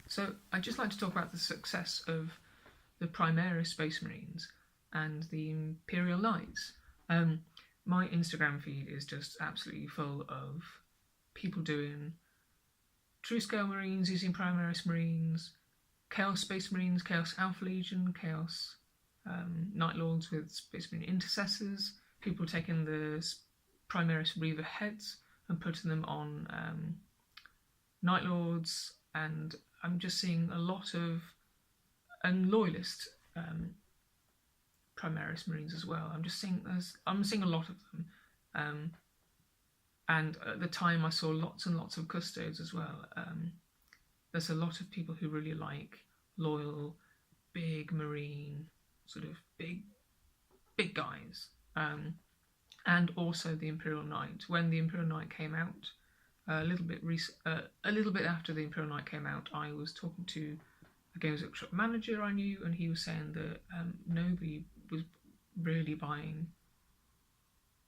So I'd just like to talk about the success of the Primaris Space Marines and the Imperial Knights. My Instagram feed is just absolutely full of people doing true scale Marines using Primaris Marines, Chaos Space Marines, Chaos Alpha Legion, Chaos Night Lords with Space Marine Intercessors, people taking the Primaris Reaver heads and putting them on Night Lords, and I'm just seeing a lot of Loyalist Primaris Marines as well. I'm seeing a lot of them, and at the time I saw lots and lots of Custodes as well. There's a lot of people who really like loyal, big Marine, sort of big guys, and also the Imperial Knight. When the Imperial Knight came out, a little bit after the Imperial Knight came out, I was talking to a Games Workshop manager I knew, and he was saying that nobody was really buying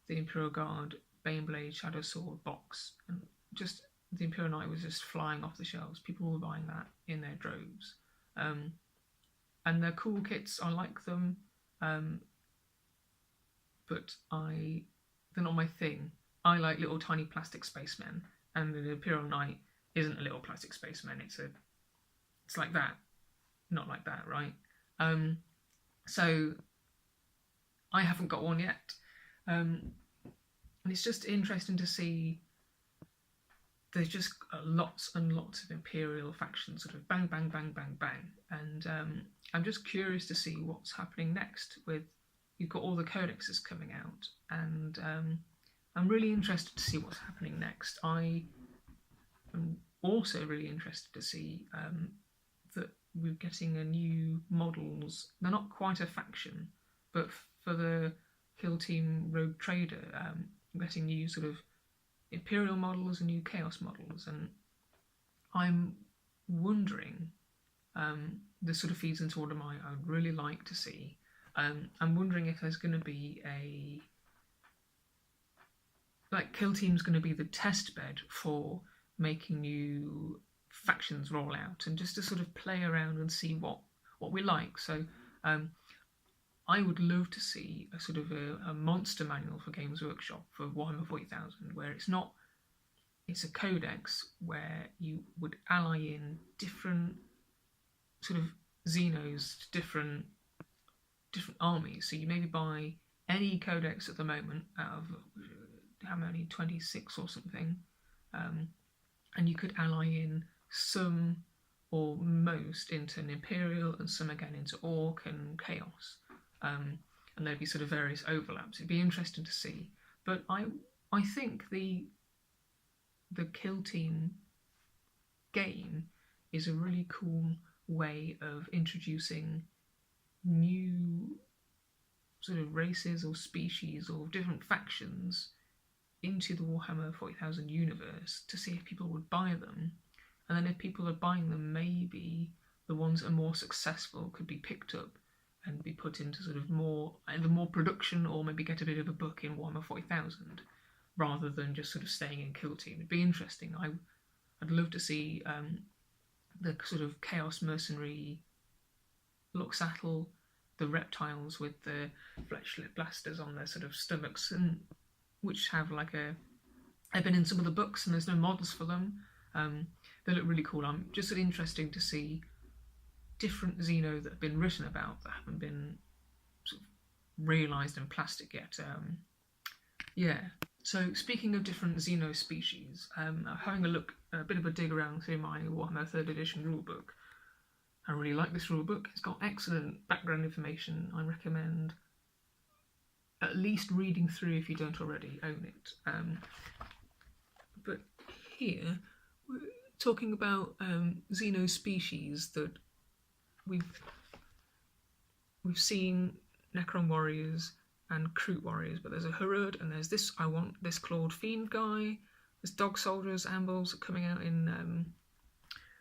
the Imperial Guard Baneblade Shadow Sword box, and just the Imperial Knight was just flying off the shelves. People were buying that in their droves, and they're cool kits. I like them, but they're not my thing. I like little tiny plastic spacemen, and the Imperial Knight isn't a little plastic spaceman. It's like that, not like that, right? So I haven't got one yet, and it's just interesting to see. There's just lots and lots of Imperial factions, sort of bang, bang, bang, bang, bang, and I'm just curious to see what's happening next. You've got all the codexes coming out, and I'm really interested to see what's happening next. I am also really interested to see that we're getting a new models. They're not quite a faction, but for the Kill Team Rogue Trader, we're getting new sort of Imperial models and new Chaos models, and I'm wondering, this sort of feeds into what I would really like to see. I'm wondering if there's going to be Kill Team's going to be the test bed for making new factions roll out, and just to sort of play around and see what we like. So I would love to see a sort of a monster manual for Games Workshop for Warhammer 40,000, where it's a codex where you would ally in different sort of xenos to different armies. So you maybe buy any codex at the moment out of how many, 26 or something, and you could ally in some or most into an Imperial and some again into Orc and Chaos, and there'd be sort of various overlaps. It'd be interesting to see, but I think the Kill Team game is a really cool way of introducing new sort of races or species or different factions into the Warhammer 40,000 universe, to see if people would buy them, and then if people are buying them, maybe the ones that are more successful could be picked up and be put into sort of either more production, or maybe get a bit of a book in Warhammer 40,000 rather than just sort of staying in Kill Team. It'd be interesting. I'd love to see the sort of Chaos Mercenary Loxatl, the reptiles with the flesh-slit blasters on their sort of stomachs, and which have I've been in some of the books and there's no models for them. They look really cool. I'm just sort of interesting to see different Xeno that have been written about that haven't been sort of realised in plastic yet. So speaking of different Xeno species, I'm having a bit of a dig around through my Warhammer 3rd edition rulebook. I really like this rulebook. It's got excellent background information. I recommend at least reading through if you don't already own it. But here we're talking about Xeno species that we've seen Necron warriors and Kroot warriors, but there's a Hrud, and there's this clawed Fiend guy. There's Dog-soldiers, Ambles coming out in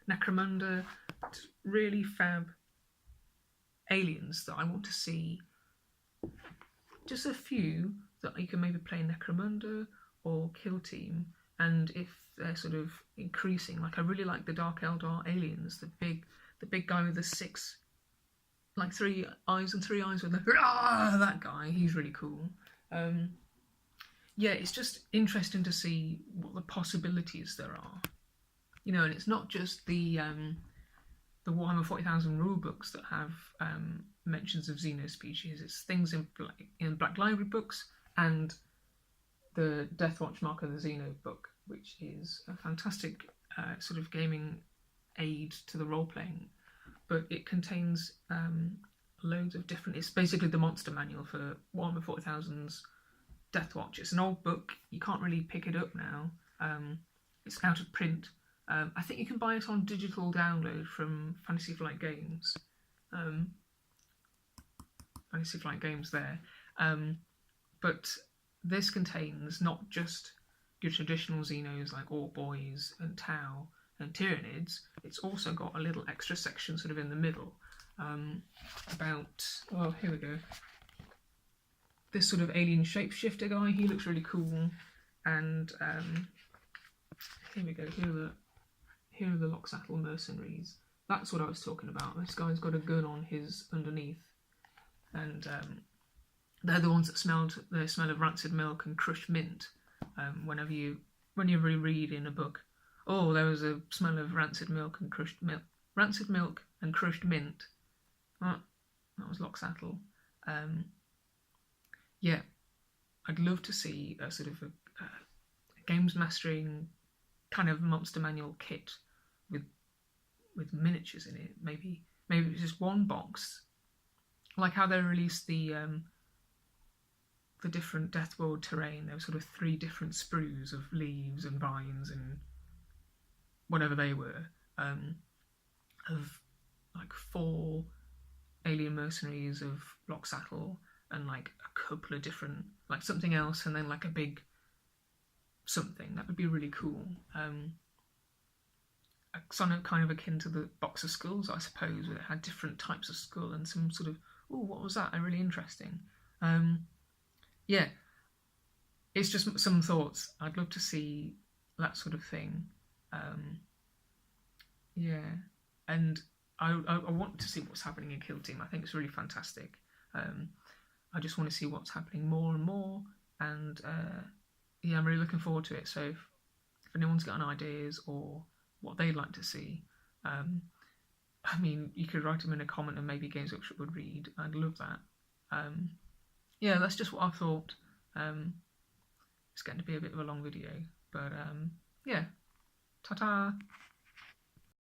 Necromunda. Really fab aliens that I want to see. Just a few that you can maybe play Necromunda or Kill Team, and if they're sort of increasing, like I really like the Dark Eldar aliens, the big guy with the 6, like 3 eyes and 3 eyes with that guy. He's really cool. Yeah, it's just interesting to see what the possibilities there are. You know, and it's not just the Warhammer 40,000 rule books that have mentions of xenospecies. It's things in Black Library books and the Deathwatch Mark of the Xeno book, which is a fantastic sort of gaming aid to the role-playing. But it contains loads of different... It's basically the monster manual for Warhammer 40,000's Deathwatch. It's an old book. You can't really pick it up now. It's out of print. I think you can buy it on digital download from Fantasy Flight Games. Fantasy Flight Games there. But this contains not just your traditional Xenos like Orc Boys and Tau and Tyranids. It's also got a little extra section sort of in the middle about... Oh, here we go. This sort of alien shapeshifter guy. He looks really cool. And here we go. Here are the Loxatl mercenaries. That's what I was talking about. This guy's got a gun on his underneath, and they're the ones that smell of rancid milk and crushed mint. Whenever you read in a book, oh, there was a smell of rancid milk and crushed mint. Oh, that was Loxatl. Yeah, I'd love to see a sort of a games mastering kind of monster manual kit with miniatures in it. Maybe it's just one box, like how they released the different Death World terrain. There were sort of 3 different sprues of leaves and vines and whatever they were, of like 4 alien mercenaries of Loxatl and like a couple of different, like something else, and then like a big something. That would be really cool. Something kind of akin to the box of skulls, I suppose, where it had different types of skull and some sort of, oh, what was that? Really interesting. Yeah, it's just some thoughts. I'd love to see that sort of thing. Yeah, and I want to see what's happening in Kill Team. I think it's really fantastic. I just want to see what's happening more and more, and yeah, I'm really looking forward to it. So if anyone's got any ideas or what they'd like to see, I mean, you could write them in a comment and maybe Games Workshop would read. I'd love that. Yeah, that's just what I thought. It's getting to be a bit of a long video, but yeah, ta-ta!